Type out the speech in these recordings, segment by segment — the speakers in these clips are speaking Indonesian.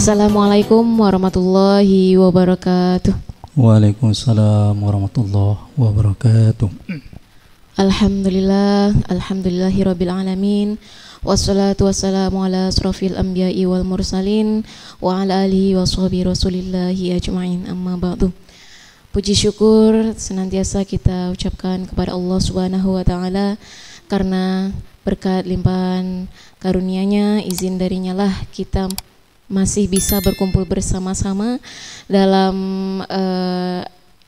Assalamualaikum warahmatullahi wabarakatuh. Waalaikumsalam warahmatullahi wabarakatuh. Alhamdulillahirabbil alamin. Wassalatu wassalamu ala asrofil anbiya'i wal mursalin wa ala alihi wa sahbihi rasulillahi ajma'in, amma ba'du. Puji syukur senantiasa kita ucapkan kepada Allah Subhanahu wa taala karena berkat limpahan karunia-Nya, izin darinya lah kita masih bisa berkumpul bersama-sama dalam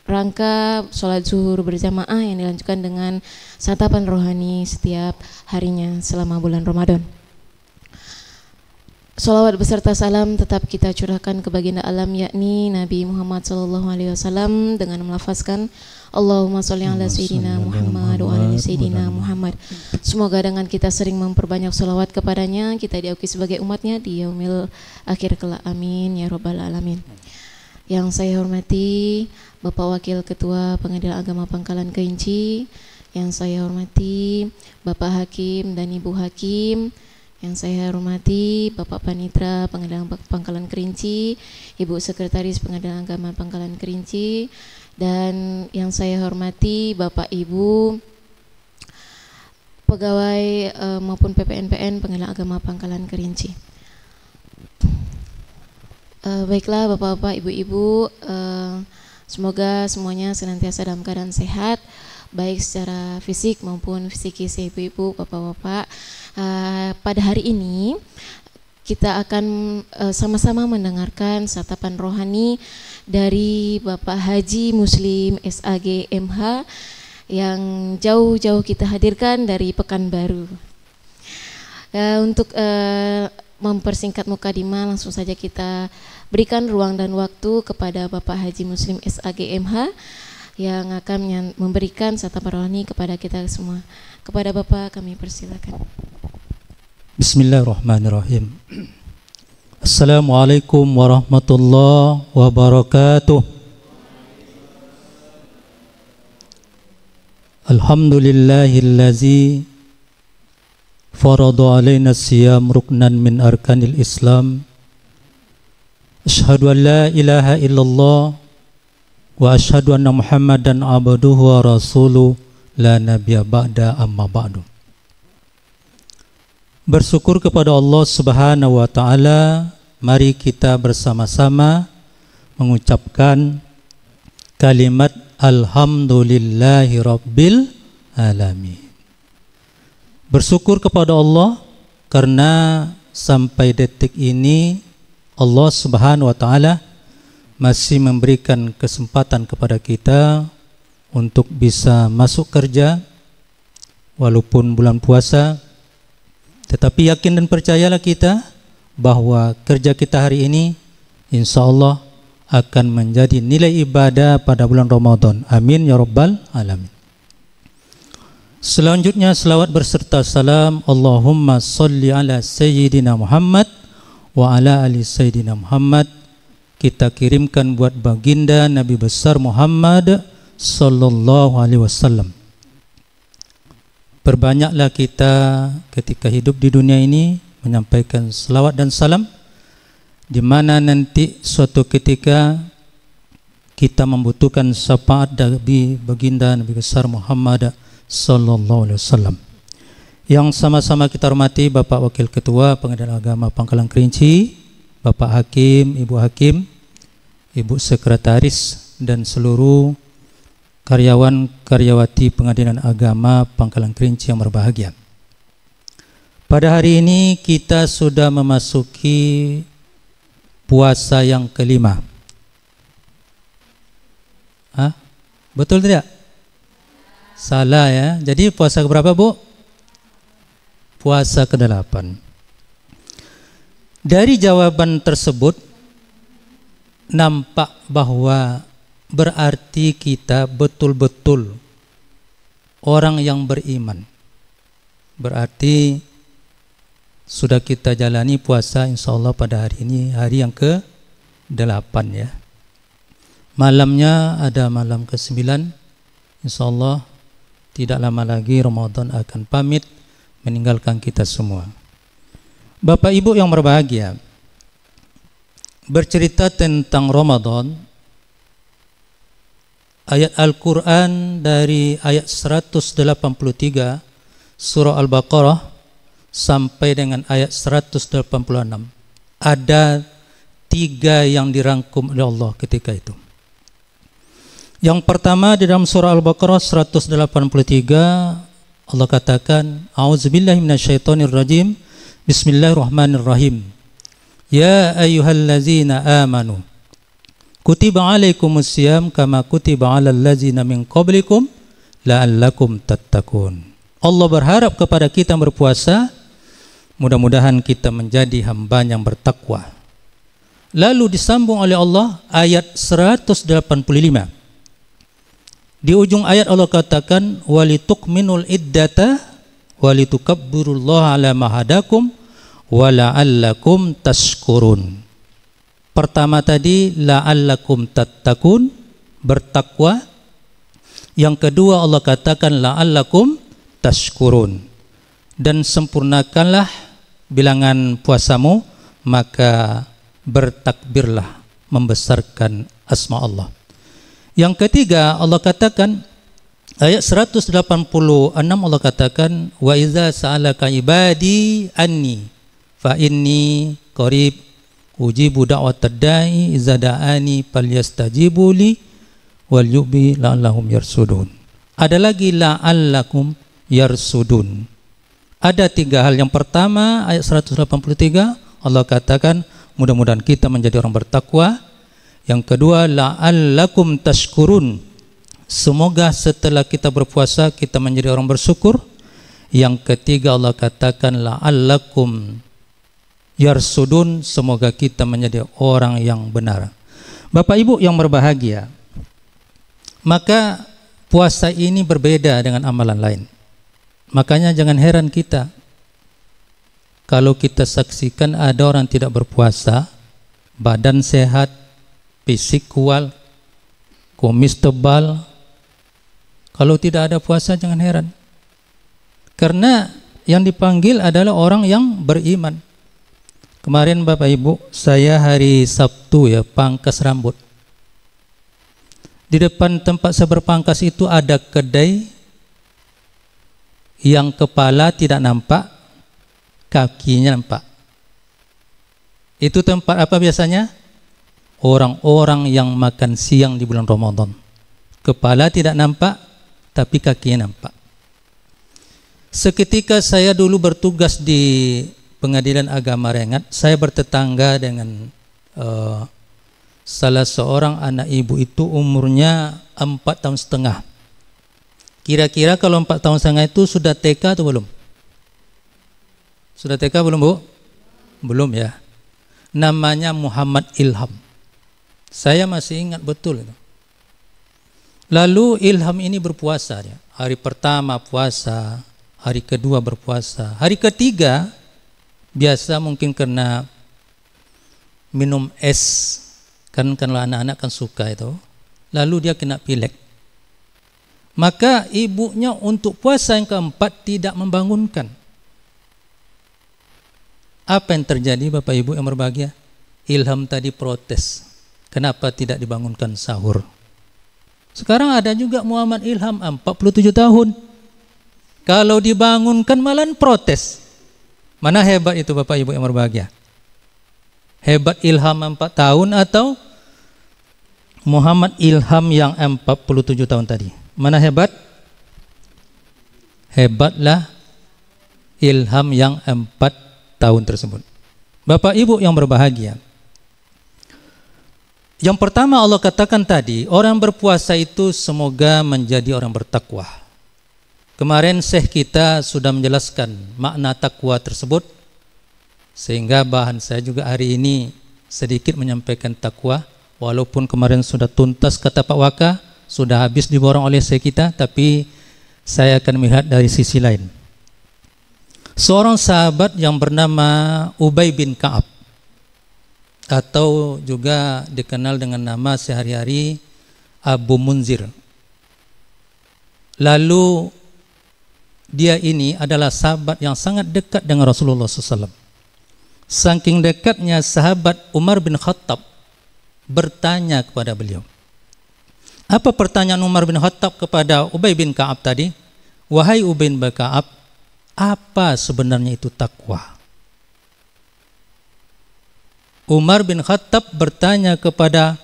rangka sholat zuhur berjamaah yang dilanjutkan dengan santapan rohani setiap harinya selama bulan Ramadan. Sholawat beserta salam tetap kita curahkan ke baginda alam yakni Nabi Muhammad SAW dengan melafazkan Allahumma sholli ala sayyidina Muhammad wa ala sayyidina Muhammad. Semoga dengan kita sering memperbanyak sholawat kepadanya kita diakui sebagai umatnya di yaumil akhir kelak, amin ya rabbal alamin. Yang saya hormati Bapak Wakil Ketua Pengadilan Agama Pangkalan Kerinci, yang saya hormati Bapak Hakim dan Ibu Hakim, yang saya hormati Bapak Panitra Pengadilan Pangkalan Kerinci, Ibu Sekretaris Pengadilan Agama Pangkalan Kerinci, dan yang saya hormati Bapak Ibu pegawai maupun PPNPN Pengadilan Agama Pangkalan Kerinci. Baiklah Bapak-bapak, Ibu-ibu, semoga semuanya senantiasa dalam keadaan sehat, baik secara fisik maupun psikis ya Ibu-ibu, Bapak-bapak. Pada hari ini kita akan sama-sama mendengarkan santapan rohani dari Bapak Haji Muslim SAG MH yang jauh-jauh kita hadirkan dari Pekanbaru. Untuk mempersingkat mukadimah, langsung saja kita berikan ruang dan waktu kepada Bapak Haji Muslim SAG MH yang akan memberikan santapan rohani kepada kita semua. Kepada Bapak kami persilakan. Bismillahirrahmanirrahim. Assalamualaikum warahmatullahi wabarakatuh. Alhamdulillahillazi farada alaina siyam ruknan min arkanil Islam. Asyhadu an la ilaha illallah wa asyhadu anna Muhammadan abduhu wa rasuluh la nabiyya ba'da, amma ba'du. Bersyukur kepada Allah Subhanahu wa taala, mari kita bersama-sama mengucapkan kalimat alhamdulillahi rabbil alamin. Bersyukur kepada Allah karena sampai detik ini Allah Subhanahu wa taala masih memberikan kesempatan kepada kita untuk bisa masuk kerja walaupun bulan puasa. Tetapi yakin dan percayalah kita bahwa kerja kita hari ini insya Allah akan menjadi nilai ibadah pada bulan Ramadan. Amin ya rabbal alamin. Selanjutnya selawat berserta salam Allahumma sholli ala sayyidina Muhammad wa ala ali sayyidina Muhammad kita kirimkan buat baginda Nabi besar Muhammad sallallahu alaihi wasallam. Perbanyaklah kita ketika hidup di dunia ini menyampaikan selawat dan salam, di mana nanti suatu ketika kita membutuhkan syafaat dari baginda Nabi besar Muhammad sallallahu alaihi wasallam. Yang sama-sama kita hormati Bapak Wakil Ketua Pengadilan Agama Pangkalan Kerinci, Bapak Hakim, Ibu Hakim, Ibu Sekretaris dan seluruh karyawan-karyawati Pengadilan Agama Pangkalan Kerinci yang berbahagia. Pada hari ini kita sudah memasuki puasa yang kelima. Betul tidak? Salah ya. Jadi puasa keberapa, Bu? Puasa ke-8. Dari jawaban tersebut nampak bahwa berarti kita betul-betul orang yang beriman. Berarti sudah kita jalani puasa insya Allah pada hari ini, hari yang ke-8 ya. Malamnya ada malam ke-9. Insya Allah tidak lama lagi Ramadan akan pamit meninggalkan kita semua. Bapak Ibu yang berbahagia, bercerita tentang Ramadan, ayat Al-Quran dari ayat 183 surah Al-Baqarah sampai dengan ayat 186. Ada 3 yang dirangkum oleh Allah ketika itu. Yang pertama di dalam surah Al-Baqarah 183, Allah katakan, A'udzubillahi minasyaitonirrajim, Bismillahirrahmanirrahim. Ya ayyuhallazina amanu, kutiba alaikumusiyam kama kutiba alal ladzina min qablikum la'allakum tattaqun. Allah berharap kepada kita berpuasa, mudah-mudahan kita menjadi hamba yang bertakwa. Lalu disambung oleh Allah ayat 185. Di ujung ayat Allah katakan, walitukminul iddata walitukabbirullaha ala ma hadakum wa la'allakum tashkurun. Pertama tadi la'allakum tattaqun, bertakwa. Yang kedua Allah katakan la'allakum tashkurun, dan sempurnakanlah bilangan puasamu, maka bertakbirlah, membesarkan asma Allah. Yang ketiga Allah katakan ayat 186, Allah katakan wa iza sa'alaka ibadi anni fa inni qarib ujibu da'watad da'i iza da'ani falyastajibu li wal yubi la'allahum yarsudun. Ada lagi la'allakum yarsudun. Ada 3 hal. Yang pertama ayat 183 Allah katakan mudah-mudahan kita menjadi orang bertakwa. Yang kedua la'allakum tashkurun, semoga setelah kita berpuasa kita menjadi orang bersyukur. Yang ketiga Allah katakan la'allakum yarsudun, semoga kita menjadi orang yang benar. Bapak Ibu yang berbahagia, maka puasa ini berbeda dengan amalan lain. Makanya jangan heran kita kalau kita saksikan ada orang tidak berpuasa, badan sehat, fisik kuat, kumis tebal. Kalau tidak ada puasa jangan heran, karena yang dipanggil adalah orang yang beriman. Kemarin Bapak Ibu, saya hari Sabtu pangkas rambut. Di depan tempat saya berpangkas itu ada kedai yang kepala tidak nampak, kakinya nampak. Itu tempat apa biasanya? Orang-orang yang makan siang di bulan Ramadan. Kepala tidak nampak, tapi kakinya nampak. Seketika saya dulu bertugas di Pengadilan Agama Rengat, saya bertetangga dengan salah seorang anak ibu itu umurnya 4 tahun setengah. Kira-kira kalau 4 tahun setengah itu sudah TK atau belum? Sudah TK belum, Bu? Belum ya. Namanya Muhammad Ilham. Saya masih ingat betul itu. Lalu Ilham ini berpuasa ya. Hari pertama puasa, hari kedua berpuasa, hari ketiga biasa mungkin karena minum es, kan kalau anak-anak kan suka itu. Lalu dia kena pilek. Maka ibunya untuk puasa yang keempat tidak membangunkan. Apa yang terjadi Bapak Ibu yang berbahagia? Ilham tadi protes. Kenapa tidak dibangunkan sahur? Sekarang ada juga Muhammad Ilham 47 tahun. Kalau dibangunkan malah protes. Mana hebat itu Bapak Ibu yang berbahagia? Hebat Ilham 4 tahun atau Muhammad Ilham yang 47 tahun tadi? Mana hebat? Hebatlah Ilham yang 4 tahun tersebut. Bapak Ibu yang berbahagia, yang pertama Allah katakan tadi, orang berpuasa itu semoga menjadi orang bertakwa. Kemarin Syekh kita sudah menjelaskan makna takwa tersebut, sehingga bahan saya juga hari ini sedikit menyampaikan takwa. Walaupun kemarin sudah tuntas kata Pak Waka, sudah habis diborong oleh Syekh kita, tapi saya akan melihat dari sisi lain. Seorang sahabat yang bernama Ubay bin Ka'ab, atau juga dikenal dengan nama sehari-hari Abu Munzir. Lalu dia ini adalah sahabat yang sangat dekat dengan Rasulullah SAW. saking dekatnya sahabat Umar bin Khattab bertanya kepada beliau. Apa pertanyaan Umar bin Khattab kepada Ubay bin Ka'ab tadi? Wahai Ubay bin Ka'ab, apa sebenarnya itu takwa? Umar bin Khattab bertanya kepada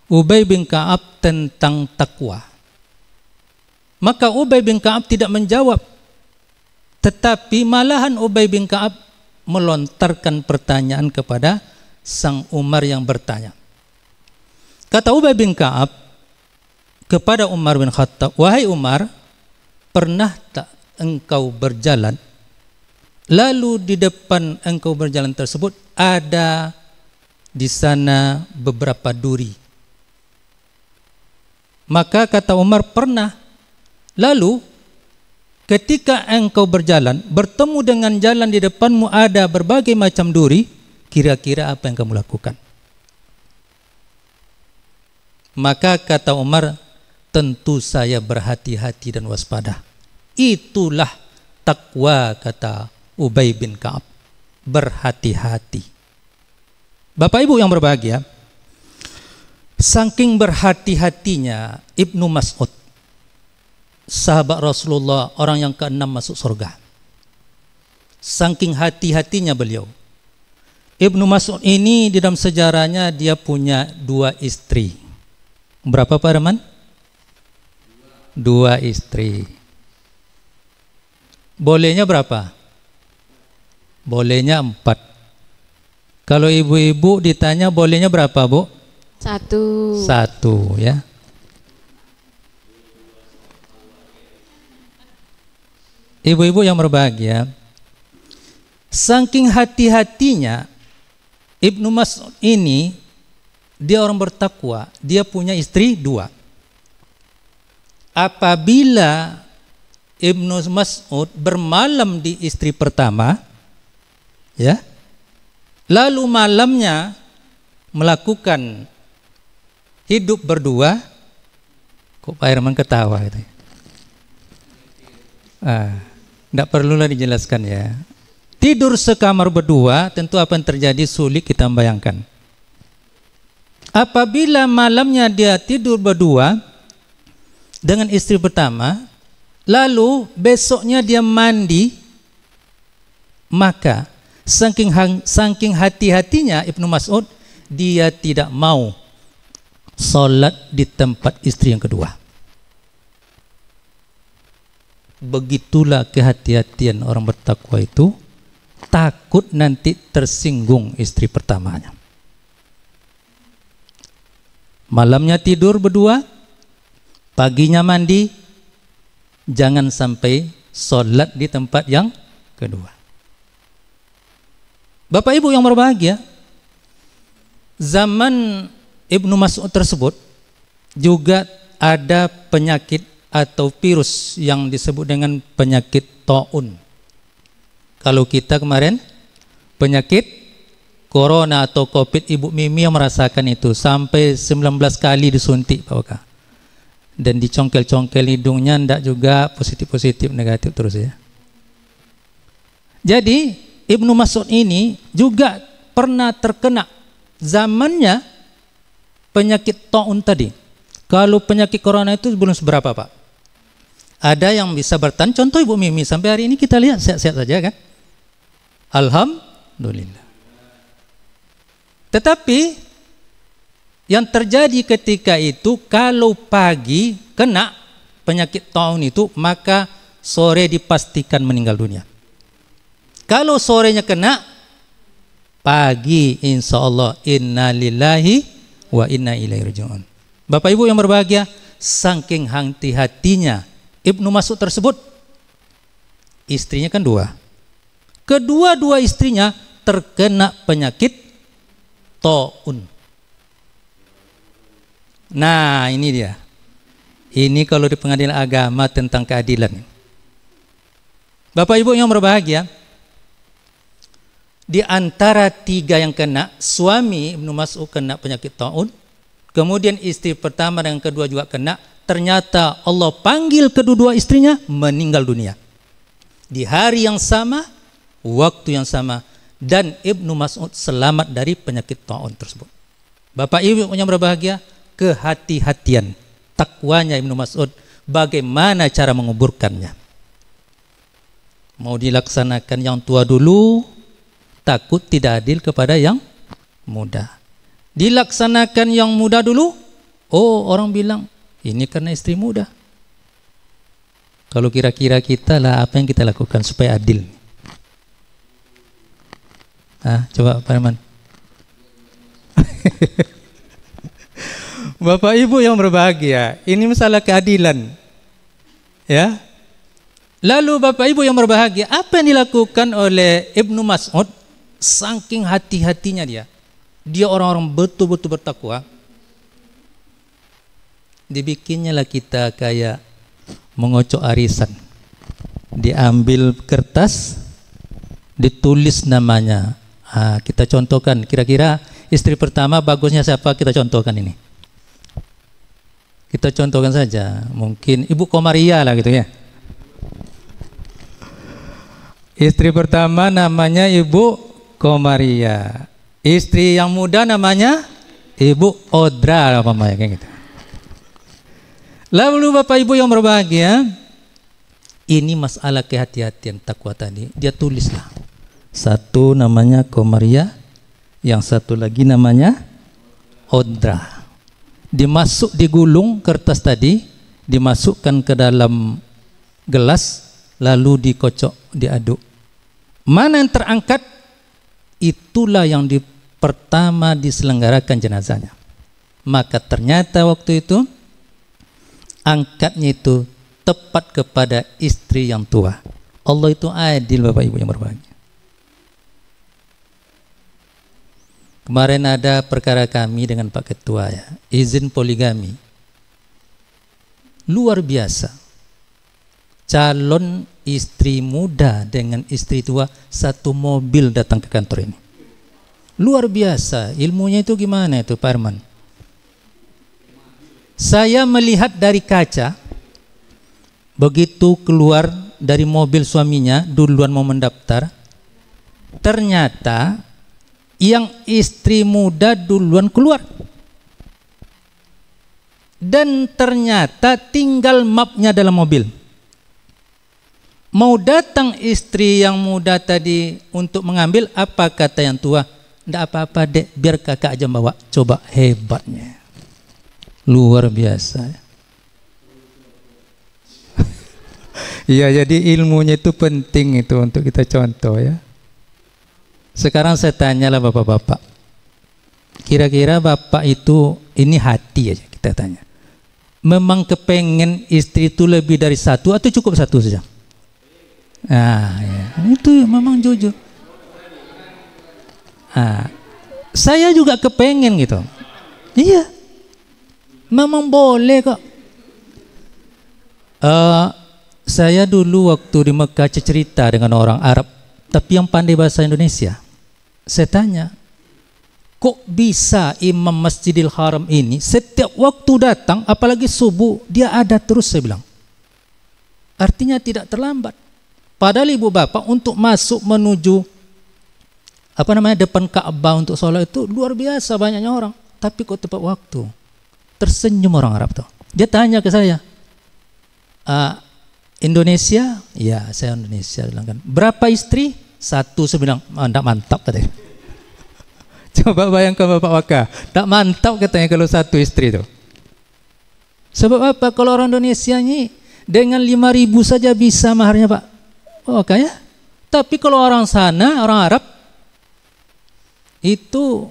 Ubay bin Ka'ab tentang takwa. Maka Ubay bin Ka'ab tidak menjawab, tetapi malahan Ubay bin Ka'ab melontarkan pertanyaan kepada sang Umar yang bertanya. Kata Ubay bin Ka'ab kepada Umar bin Khattab, wahai Umar, pernah tak engkau berjalan, lalu di depan engkau berjalan tersebut ada di sana beberapa duri? Maka kata Umar, pernah. Lalu ketika engkau berjalan, bertemu dengan jalan di depanmu ada berbagai macam duri, kira-kira apa yang kamu lakukan? Maka kata Umar, tentu saya berhati-hati dan waspada. Itulah takwa, kata Ubay bin Ka'ab, berhati-hati. Bapak Ibu yang berbahagia, saking berhati-hatinya Ibnu Mas'ud, sahabat Rasulullah, orang yang ke-6 masuk surga. Saking hati-hatinya beliau, Ibnu Mas'ud ini di dalam sejarahnya dia punya 2 istri. Berapa Pak Rahman? 2 istri. Bolehnya berapa? Bolehnya 4. Kalau ibu-ibu ditanya bolehnya berapa, Bu? 1. 1 ya. Ibu-ibu yang berbahagia, saking hati-hatinya Ibnu Mas'ud ini, dia orang bertakwa, dia punya istri 2. Apabila Ibnu Mas'ud bermalam di istri pertama, ya, lalu malamnya melakukan hidup berdua, kok Pak Herman ketawa gitu? Tidak perlulah dijelaskan ya. Tidur sekamar berdua, tentu apa yang terjadi sulit kita bayangkan. Apabila malamnya dia tidur berdua dengan istri pertama, lalu besoknya dia mandi, maka saking hati-hatinya Ibnu Mas'ud, dia tidak mau sholat di tempat istri yang kedua. Begitulah kehati-hatian orang bertakwa itu, takut nanti tersinggung istri pertamanya. Malamnya tidur berdua, paginya mandi, jangan sampai sholat di tempat yang kedua. Bapak Ibu yang berbahagia, zaman Ibnu Mas'ud tersebut juga ada penyakit atau virus yang disebut dengan penyakit taun. Kalau kita kemarin penyakit Corona atau Covid, Ibu Mimi yang merasakan itu sampai 19 kali disuntik Pak Waka. Dan dicongkel-congkel hidungnya, ndak juga positif-positif negatif terus ya. Jadi Ibnu Mas'ud ini juga pernah terkena zamannya penyakit taun tadi. Kalau penyakit Corona itu belum seberapa Pak. Ada yang bisa bertahan, contoh Ibu Mimi sampai hari ini kita lihat sehat-sehat saja kan. Alhamdulillah. Tetapi yang terjadi ketika itu, kalau pagi kena penyakit taun itu, maka sore dipastikan meninggal dunia. Kalau sorenya kena, pagi insya Allah inna lillahi wa inna ilaihi raji'un. Bapak Ibu yang berbahagia, saking hati-hatinya Ibnu Mas'ud tersebut, istrinya kan 2. Kedua-dua istrinya terkena penyakit taun. Nah ini dia. Ini kalau di pengadilan agama tentang keadilan. Bapak Ibu yang berbahagia, di antara 3 yang kena, suami Ibnu Mas'ud kena penyakit taun, kemudian istri pertama dan kedua juga kena. Ternyata Allah panggil kedua-dua istrinya meninggal dunia di hari yang sama, waktu yang sama, dan Ibnu Mas'ud selamat dari penyakit taun tersebut. Bapak Ibu yang berbahagia, kehati-hatian takwanya Ibnu Mas'ud, bagaimana cara menguburkannya. Mau dilaksanakan yang tua dulu, takut tidak adil kepada yang muda. Dilaksanakan yang muda dulu, oh orang bilang ini karena istri muda. Kalau kira-kira kita lah, apa yang kita lakukan supaya adil? Coba Pak Herman. Bapak Ibu yang berbahagia, ini masalah keadilan. Ya. Lalu Bapak Ibu yang berbahagia, apa yang dilakukan oleh Ibnu Mas'ud? Saking hati-hatinya dia. Dia orang-orang betul-betul bertakwa. Dibikinnya lah kita kayak mengocok arisan. Diambil kertas, ditulis namanya. Kita contohkan, kira-kira istri pertama bagusnya siapa, kita contohkan ini. Kita contohkan saja, mungkin Ibu Komaria lah gitu ya. Istri pertama namanya Ibu Komaria. Istri yang muda namanya Ibu Odra apa kayak gitu. Lalu Bapak Ibu yang berbahagia, ini masalah kehati-hatian takwa tadi. Dia tulislah. Satu namanya Komaria, yang satu lagi namanya Odra. Digulung kertas tadi, dimasukkan ke dalam gelas, lalu dikocok, diaduk. Mana yang terangkat, itulah yang pertama diselenggarakan jenazahnya. Maka ternyata waktu itu angkatnya itu tepat kepada istri yang tua. Allah itu adil Bapak Ibu yang berbahagia. Kemarin ada perkara kami dengan Pak Ketua ya, izin poligami. Luar biasa. Calon istri muda dengan istri tua satu mobil datang ke kantor ini. Luar biasa. Ilmunya itu gimana itu Pak Herman? Saya melihat dari kaca, begitu keluar dari mobil suaminya, duluan mau mendaftar, ternyata yang istri muda duluan keluar. Dan ternyata tinggal mapnya dalam mobil. Mau datang istri yang muda tadi untuk mengambil, apa kata yang tua? Nggak apa-apa dek, biar kakak aja bawa. Coba, hebatnya. Luar biasa. Iya, jadi ilmunya itu penting itu untuk kita contoh ya. Sekarang saya tanyalah bapak-bapak. Kira-kira bapak itu, ini hati aja kita tanya. Memang kepengen istri itu lebih dari satu atau cukup satu saja? Ya. Itu memang jujur. Saya juga kepengen gitu. Iya. Memang boleh kok. Saya dulu waktu di Mekah cerita dengan orang Arab, tapi yang pandai bahasa Indonesia. Saya tanya, kok bisa Imam Masjidil Haram ini setiap waktu datang, apalagi subuh, dia ada terus, saya bilang. Artinya tidak terlambat. Padahal ibu bapak untuk masuk menuju depan Ka'bah untuk sholat itu luar biasa banyaknya orang, tapi kok tepat waktu. Tersenyum orang Arab tuh. Dia tanya ke saya, Indonesia? Ya, saya Indonesia. Bilang kan, berapa istri? Satu. Saya bilang, mantap katanya. Coba bayangkan Bapak Waka, tak mantap katanya kalau satu istri itu. Sebab apa? Kalau orang Indonesia ini dengan 5.000 saja bisa maharnya Pak. Oh kaya. Tapi kalau orang sana, orang Arab, itu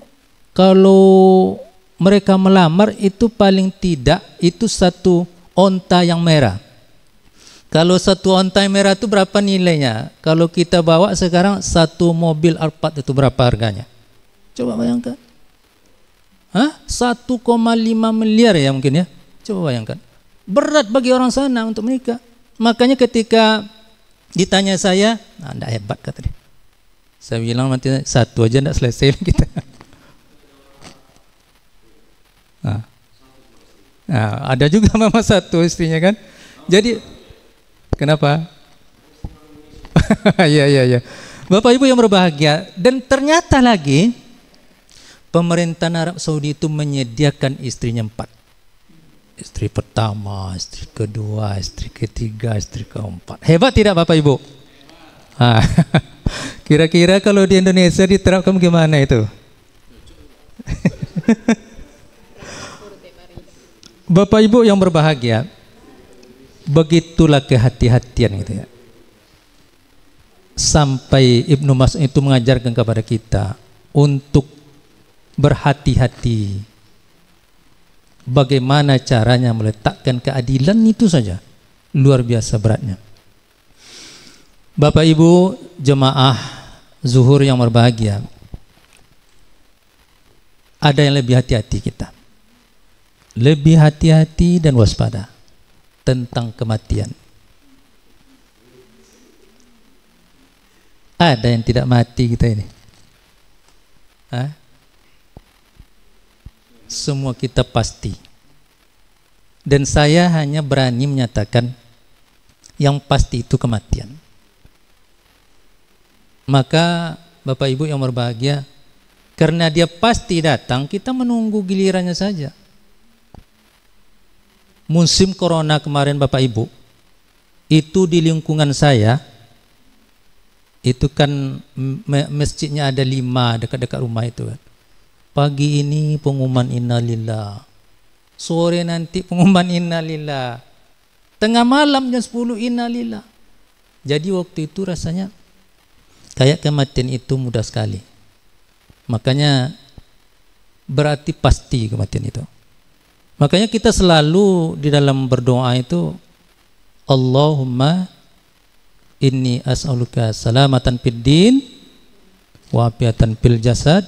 kalau mereka melamar itu paling tidak itu satu onta yang merah. Kalau satu onta yang merah itu berapa nilainya? Kalau kita bawa sekarang satu mobil Alphard itu berapa harganya? Coba bayangkan. 1,5 miliar ya mungkin ya. Coba bayangkan. Berat bagi orang sana untuk menikah. Makanya ketika ditanya saya, enggak hebat kata dia. Saya bilang nanti satu aja enggak selesai kita. Ada juga mama satu istrinya kan. Jadi kenapa? Iya. Bapak Ibu yang berbahagia, dan ternyata lagi pemerintahan Arab Saudi itu menyediakan istrinya 4. Istri pertama, istri kedua, istri ketiga, istri keempat. Hebat tidak Bapak Ibu? Kira-kira kalau di Indonesia diterapkan gimana itu? Bapak Ibu yang berbahagia, begitulah kehati-hatian gitu ya. Sampai Ibnu Mas'ud itu mengajarkan kepada kita untuk berhati-hati. Bagaimana caranya meletakkan keadilan, itu saja luar biasa beratnya. Bapak Ibu jemaah zuhur yang berbahagia, ada yang lebih hati-hati kita. Lebih hati-hati dan waspada tentang kematian. Ada yang tidak mati kita ini? Semua kita pasti. Dan saya hanya berani menyatakan yang pasti itu kematian. Maka Bapak Ibu yang berbahagia, karena dia pasti datang, kita menunggu gilirannya saja. Musim corona kemarin Bapak Ibu, itu di lingkungan saya, itu kan masjidnya ada 5 dekat-dekat rumah itu kan. Pagi ini pengumuman innalillah, sore nanti pengumuman innalillah, tengah malam jam 10 innalillah. Jadi waktu itu rasanya kayak kematian itu mudah sekali. Makanya berarti pasti kematian itu. Makanya kita selalu di dalam berdoa itu, Allahumma inni as'aluka salamatan fid din wa afiatan fil jasad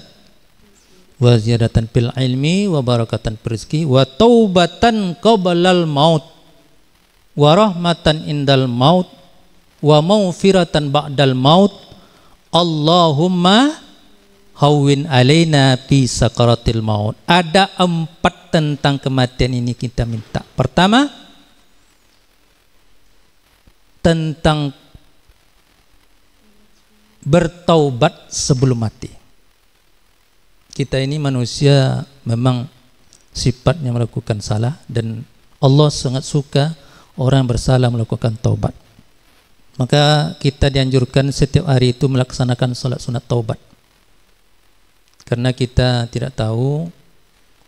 wa ziyadatan fil ilmi wa barakatan fil rizki wa taubatan qablal maut wa rahmatan indal maut wa maghfiratan ba'dal maut. Allahumma hawwin alaina fi sakaratil maut. Ada 4 tentang kematian ini kita minta. Pertama, tentang bertaubat sebelum mati. Kita ini manusia memang sifatnya melakukan salah, dan Allah sangat suka orang yang bersalah melakukan taubat. Maka kita dianjurkan setiap hari itu melaksanakan salat sunat taubat. Karena kita tidak tahu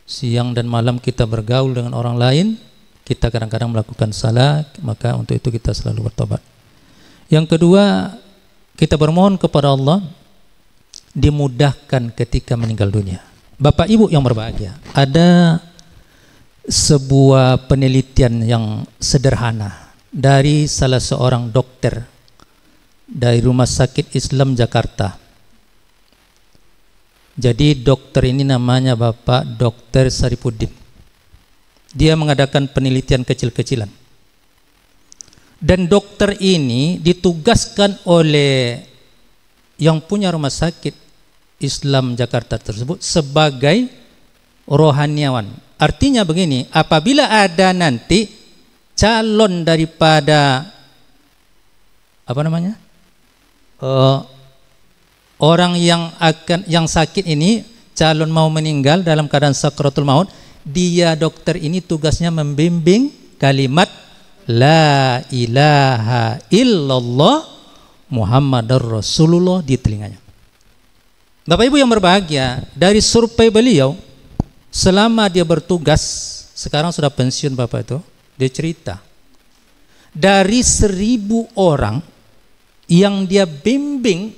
siang dan malam kita bergaul dengan orang lain, kita kadang-kadang melakukan salah, maka untuk itu kita selalu bertobat. Yang kedua, kita bermohon kepada Allah dimudahkan ketika meninggal dunia. Bapak Ibu yang berbahagia, ada sebuah penelitian yang sederhana dari salah seorang dokter dari Rumah Sakit Islam Jakarta. Jadi dokter ini namanya Bapak Dr. Sarifuddin. Dia mengadakan penelitian kecil-kecilan. Dan dokter ini ditugaskan oleh yang punya Rumah Sakit Islam Jakarta tersebut sebagai rohaniawan. Artinya begini, apabila ada nanti calon daripada orang yang sakit ini, calon mau meninggal dalam keadaan sakratul maut, dia dokter ini tugasnya membimbing kalimat la ilaha illallah Muhammadur Rasulullah di telinganya. Bapak Ibu yang berbahagia, dari survei beliau selama dia bertugas, sekarang sudah pensiun Bapak itu, dia cerita dari 1000 orang yang dia bimbing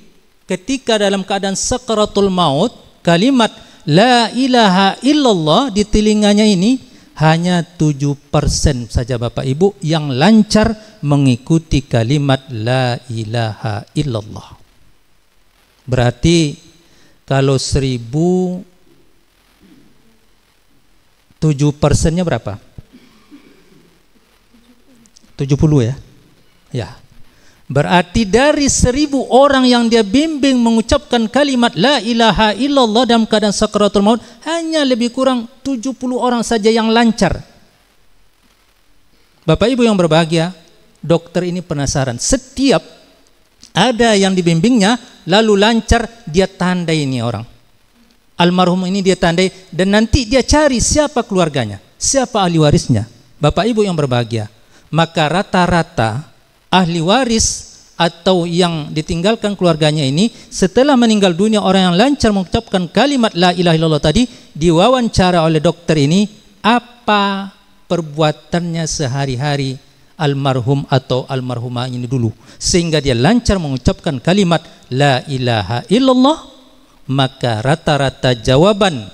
ketika dalam keadaan sakaratul maut, kalimat la ilaha illallah di telinganya ini, hanya 7% saja Bapak Ibu yang lancar mengikuti kalimat la ilaha illallah. Berarti kalau 1000, 7%-nya berapa? 70 ya? Ya. Berarti dari 1000 orang yang dia bimbing mengucapkan kalimat la ilaha illallah dalam keadaan sakaratul maut, hanya lebih kurang 70 orang saja yang lancar. Bapak Ibu yang berbahagia, dokter ini penasaran. Setiap Ada yang dibimbingnya lalu lancar, dia tandai ini orang. Almarhum ini dia tandai, dan nanti dia cari siapa keluarganya, siapa ahli warisnya. Bapak Ibu yang berbahagia, maka rata-rata ahli waris atau yang ditinggalkan keluarganya ini setelah meninggal dunia, orang yang lancar mengucapkan kalimat la ilaha illallah tadi, diwawancara oleh dokter ini apa perbuatannya sehari-hari almarhum atau almarhumah ini dulu, sehingga dia lancar mengucapkan kalimat la ilaha illallah. Maka rata-rata jawaban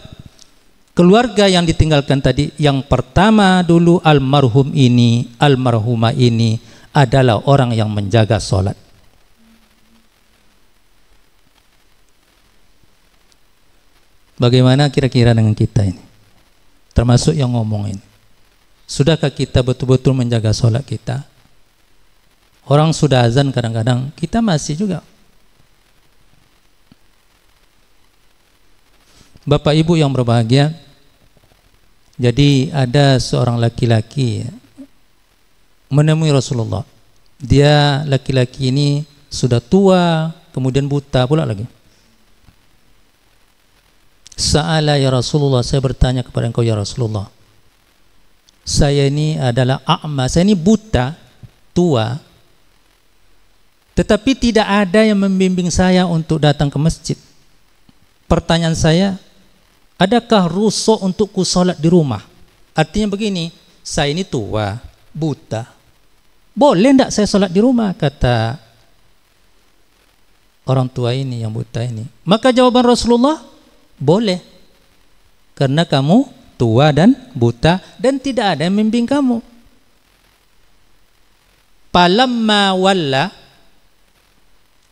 keluarga yang ditinggalkan tadi, yang pertama dulu almarhum ini, almarhumah ini adalah orang yang menjaga sholat. Bagaimana kira-kira dengan kita ini, termasuk yang ngomong ini? Sudahkah kita betul-betul menjaga sholat kita? Orang sudah azan kadang-kadang, kita masih juga. Bapak Ibu yang berbahagia, jadi ada seorang laki-laki menemui Rasulullah. Dia laki-laki ini sudah tua, kemudian buta pula lagi. Sa'ala ya Rasulullah, saya bertanya kepada engkau ya Rasulullah, saya ini adalah a'ma, saya ini buta, tua, tetapi tidak ada yang membimbing saya untuk datang ke masjid. Pertanyaan saya, adakah rukhsah untuk ku salat di rumah? Artinya begini, saya ini tua, buta, boleh enggak saya salat di rumah? Kata orang tua ini yang buta ini. Maka jawaban Rasulullah, boleh, karena kamu tua dan buta dan tidak ada yang membimbing kamu. Palamma walla,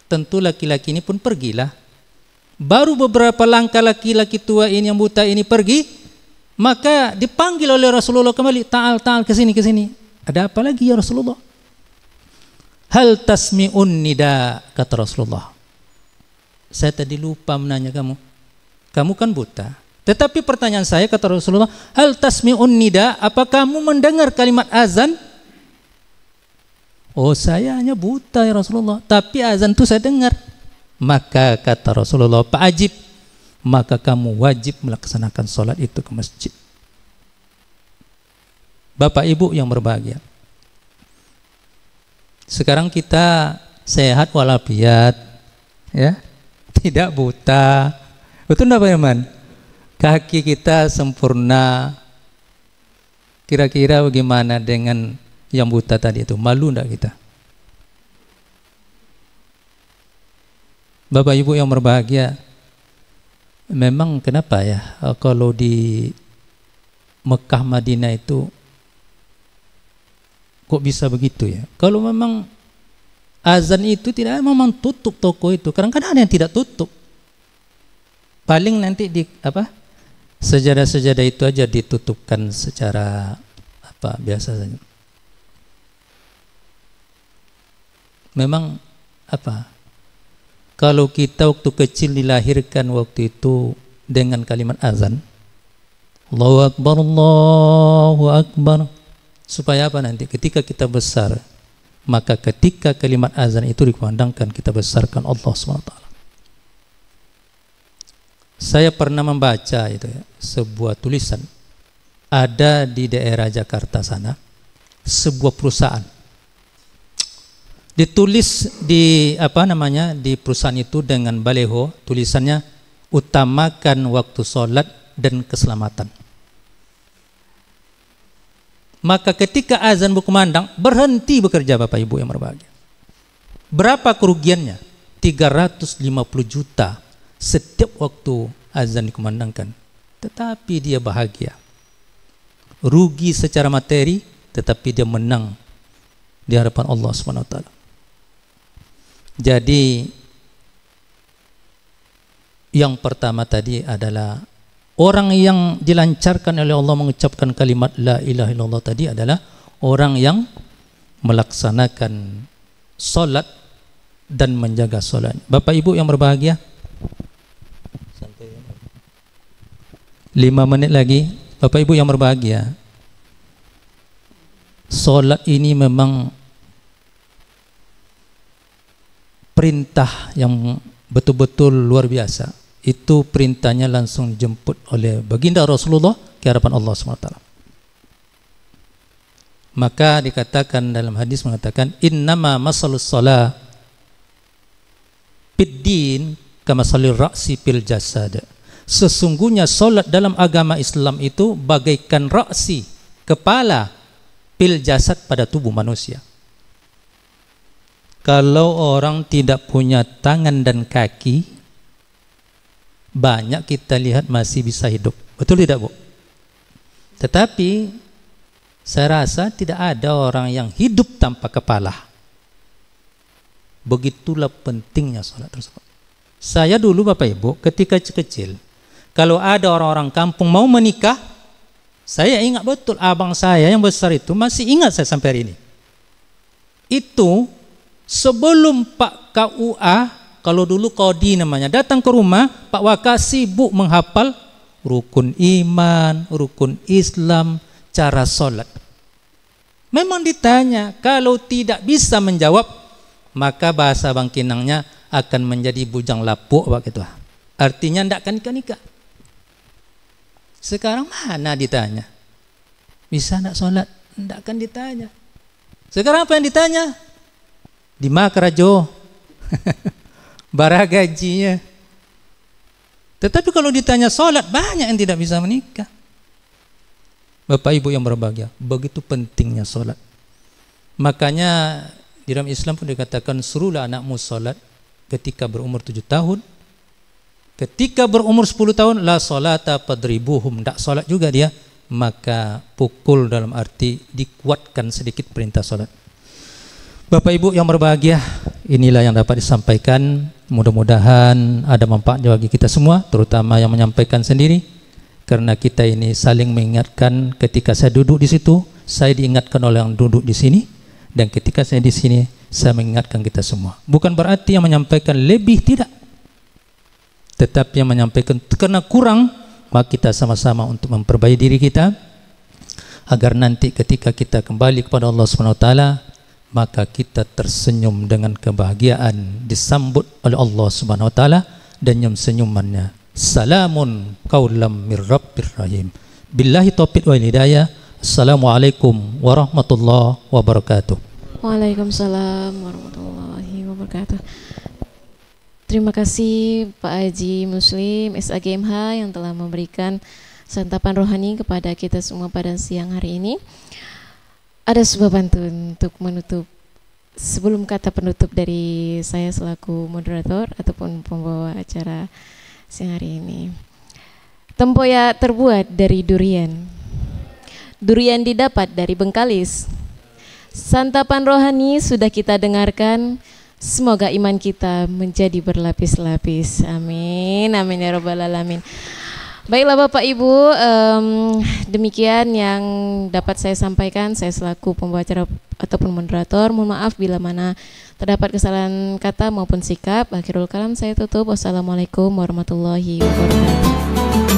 tentu laki-laki ini pun pergilah. Baru beberapa langkah laki-laki tua ini yang buta ini pergi, maka dipanggil oleh Rasulullah kembali, ta'al ke sini ke sini. Ada apa lagi ya Rasulullah? Hal tasmi'un nida, kata Rasulullah. Saya tadi lupa menanya kamu. Kamu kan buta. Tetapi pertanyaan saya, kata Rasulullah, hal tasmi'un nida, apa kamu mendengar kalimat azan? Oh, saya hanya buta ya Rasulullah, tapi azan itu saya dengar. Maka kata Rasulullah, fa'ajib, maka kamu wajib melaksanakan sholat itu ke masjid. Bapak Ibu yang berbahagia, sekarang kita sehat walafiat, ya, tidak buta, betul enggak Pak Iman? Kaki kita sempurna. Kira-kira bagaimana dengan yang buta tadi itu? Malu enggak kita? Bapak Ibu yang berbahagia, memang kenapa ya kalau di Mekah Madinah itu kok bisa begitu ya? Kalau memang azan itu tidak memang tutup toko itu, kadang-kadang ada yang tidak tutup. Paling nanti di apa? Sejadah-sejadah itu aja ditutupkan secara apa biasa saja. Memang apa? Kalau kita waktu kecil dilahirkan waktu itu dengan kalimat azan, Allahu Akbar, Allahu Akbar, supaya apa nanti ketika kita besar, maka ketika kalimat azan itu dikumandangkan, kita besarkan Allah SWT. Saya pernah membaca itu ya, sebuah tulisan ada di daerah Jakarta sana, sebuah perusahaan. Ditulis di apa namanya di perusahaan itu dengan baleho, tulisannya utamakan waktu sholat dan keselamatan. Maka ketika azan berkumandang, berhenti bekerja Bapak Ibu yang berbahagia. Berapa kerugiannya? 350 juta setiap waktu azan dikumandangkan. Tetapi dia bahagia. Rugi secara materi, tetapi dia menang di hadapan Allah SWT. Jadi yang pertama tadi adalah orang yang dilancarkan oleh Allah mengucapkan kalimat la ilaha illallah tadi adalah orang yang melaksanakan solat dan menjaga solat. Bapak Ibu yang berbahagia, 5 menit lagi. Bapak Ibu yang berbahagia, solat ini memang perintah yang betul-betul luar biasa. Itu perintahnya langsung dijemput oleh baginda Rasulullah ke hadapan Allah SWT. Maka dikatakan dalam hadis mengatakan innama masalus shalah fiddin kama salir ra'si fil jasad. Sesungguhnya solat dalam agama Islam itu bagaikan ra'si, kepala, fil jasad, pada tubuh manusia. Kalau orang tidak punya tangan dan kaki, banyak kita lihat masih bisa hidup. Betul tidak, Bu? Tetapi saya rasa tidak ada orang yang hidup tanpa kepala. Begitulah pentingnya sholat tersebut. Saya dulu Bapak Ibu ketika kecil, kalau ada orang-orang kampung mau menikah, saya ingat betul abang saya yang besar itu, masih ingat saya sampai hari ini. Itu sebelum Pak KUA, kalau dulu Kodi namanya, datang ke rumah, Pak Waka sibuk menghafal rukun iman, rukun Islam, cara sholat. Memang ditanya, kalau tidak bisa menjawab, maka bahasa Bangkinangnya akan menjadi bujang lapuk begitu. Artinya tidak akan nikah. Sekarang mana ditanya? Bisa tidak sholat? Tidak akan ditanya. Sekarang apa yang ditanya? Di mana kerajo? Barah gajinya. Tetapi kalau ditanya sholat, banyak yang tidak bisa menikah. Bapak Ibu yang berbahagia, begitu pentingnya sholat. Makanya di dalam Islam pun dikatakan suruhlah anakmu sholat ketika berumur 7 tahun. Ketika berumur 10 tahun, la sholata fadribuhum, tidak sholat juga dia, maka pukul dalam arti dikuatkan sedikit perintah sholat. Bapak Ibu yang berbahagia, inilah yang dapat disampaikan. Mudah-mudahan ada manfaat bagi kita semua, terutama yang menyampaikan sendiri, karena kita ini saling mengingatkan. Ketika saya duduk di situ, saya diingatkan oleh yang duduk di sini, dan ketika saya di sini, saya mengingatkan kita semua. Bukan berarti yang menyampaikan lebih, tidak. Tetapi yang menyampaikan karena kurang, maka kita sama-sama untuk memperbaiki diri kita, agar nanti ketika kita kembali kepada Allah SWT, maka kita tersenyum dengan kebahagiaan, disambut oleh Allah SWT dan senyumannya. Salamun qaulam mir rabbir rahim. Billahi taufiq wal hidayah. Assalamualaikum warahmatullahi wabarakatuh. Waalaikumsalam warahmatullahi wabarakatuh. Terima kasih Pak Haji Muslim SAGMH yang telah memberikan santapan rohani kepada kita semua pada siang hari ini. Ada sebuah pantun untuk menutup, sebelum kata penutup dari saya selaku moderator ataupun pembawa acara siang hari ini. Tempoyak terbuat dari durian, durian didapat dari bengkalis. Santapan rohani sudah kita dengarkan. Semoga iman kita menjadi berlapis-lapis. Amin, amin ya rabbal alamin. Baiklah Bapak Ibu, demikian yang dapat saya sampaikan. Saya selaku pembawa acara ataupun moderator, mohon maaf bila mana terdapat kesalahan kata maupun sikap. Akhirul kalam saya tutup. Wassalamualaikum warahmatullahi wabarakatuh.